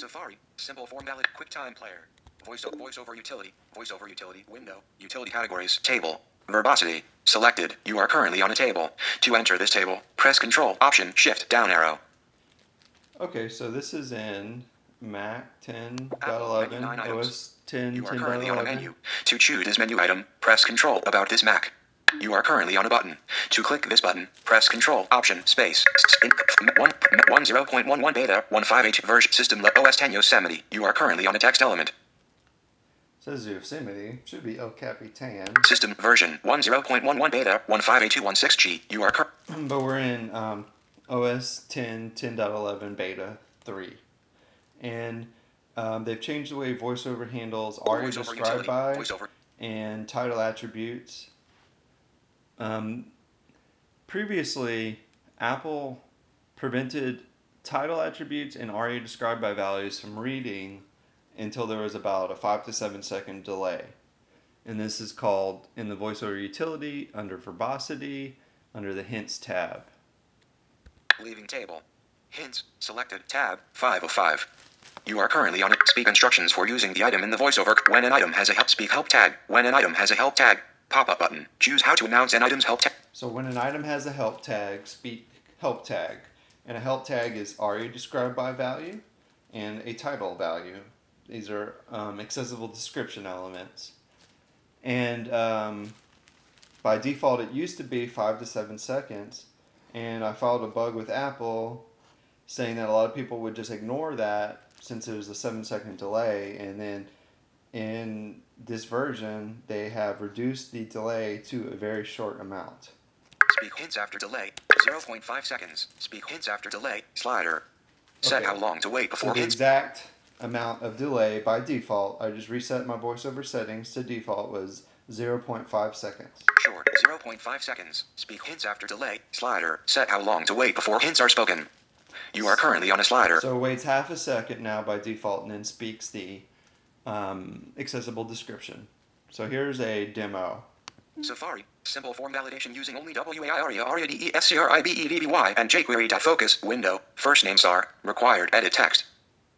Safari, simple form valid, QuickTime player. VoiceOver utility, window, utility categories, table, verbosity, selected. You are currently on a table. To enter this table, press Control, Option, Shift, down arrow. Okay, so this is in Mac 10.11, Apple, OS 10, You are currently on a menu. 10.11. To choose this menu item, press Control, About this Mac. You are currently on a button. To click this button, press Control, Option, Space. 10.11 beta, 15H version system OS 10 Yosemite. You are currently on a text element. Says Yosemite. Should be El Capitan. System version 10.11 beta, 15H216G. You are But we're in OS 10, 10.11 beta 3. And they've changed the way VoiceOver handles aria-describedby and title attributes. Previously, Apple prevented title attributes and aria-describedby values from reading until there was about a 5 to 7 second delay. And this is called in the VoiceOver utility, under verbosity, under the hints tab. Leaving table. Hints, selected, tab, 505. You are currently on Speak instructions for using the item in the VoiceOver. When an item has a Speak help tag. When an item has a help tag, pop-up button. Choose how to announce an item's help tag. So when an item has a help tag, Speak help tag. And a help tag is aria-describedby value and a title value. These are accessible description elements. And by default, it used to be 5 to 7 seconds. And I filed a bug with Apple saying that a lot of people would just ignore that since it was a 7-second delay. And then in this version, they have reduced the delay to a very short amount. Speak hints after delay, 0.5 seconds. Speak hints after delay, slider. Set how long to wait before the hints. Exact amount of delay by default, I just reset my VoiceOver settings to default, was 0.5 seconds. Short, 0.5 seconds. Speak hints after delay, slider. Set how long to wait before hints are spoken. You are currently on a slider. So it waits half a second now by default and then speaks the accessible description. So here's a demo. Safari, simple form validation using only aria-describedby and jQuery.focus window. First name star, required edit text.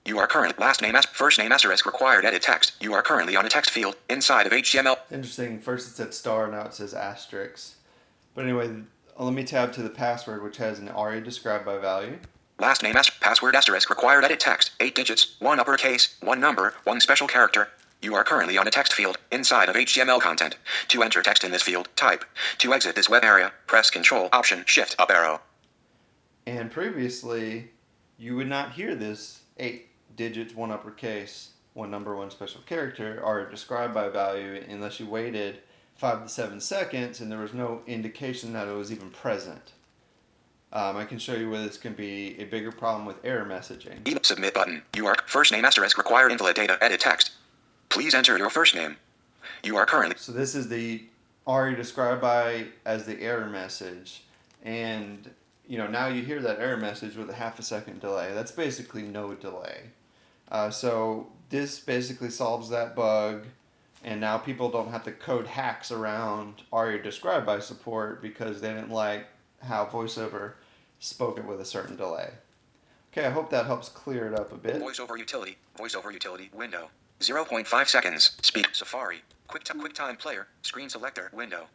You are current last name first name asterisk required edit text. You are currently on a text field inside of HTML. Interesting. First it said star, now it says asterisk. But anyway, let me tab to the password, which has an aria-describedby value. Last name password asterisk required edit text. 8 digits, 1 uppercase, 1 number, 1 special character. You are currently on a text field inside of HTML content. To enter text in this field, type. To exit this web area, press Control, Option, Shift, up arrow. And previously, you would not hear this 8 digits, 1 uppercase, 1 number, 1 special character aria-describedby value unless you waited 5 to 7 seconds and there was no indication that it was even present. I can show you where this can be a bigger problem with error messaging. Submit button. You are first name asterisk required invalid data edit text. Please enter your first name. You are currently... So this is the aria-describedby as the error message. And, now you hear that error message with a half a second delay. That's basically no delay. So this basically solves that bug. And now people don't have to code hacks around aria-describedby support because they didn't like how VoiceOver spoke it with a certain delay. Okay, I hope that helps clear it up a bit. VoiceOver utility window. 0.5 seconds. Speak Safari. QuickTime player. Screen selector window.